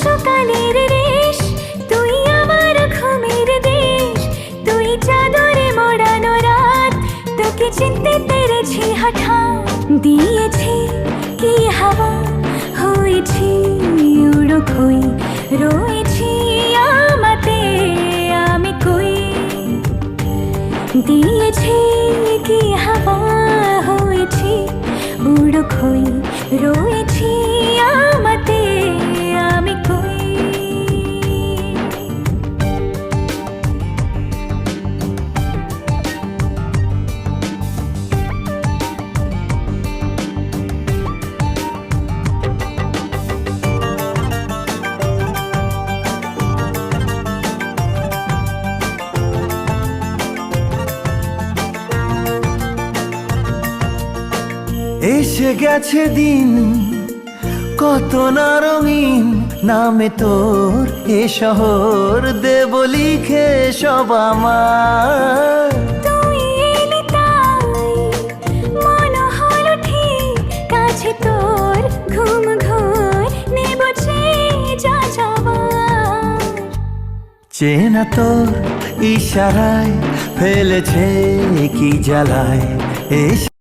সকালের রেশ, তুই আমার ঘুমের দেশ, তুই চাদরে মোড়ানো রাত, তোকে চিনতে পেরেছি হঠাৎ। দিয়েছি কি হাওয়া, হয়েছি উড়ো খই, রয়েছি আমাতে আমি কই। দিয়েছি কি হাওয়া, হয়েছি উড়ো খই, রয়েছি আমাতে আমি কই। এসে গেছে দিন কত না রঙিন, নামে তোর এ শহর দেব লিখে সব আমার। তুই এলি তাই মন হলো ঠিক, কাছে তোর ঘুম ঘোর নেব যা যাবার। চেনা তোর ইশারায় ফেলেছে কি জ্বালায় এসে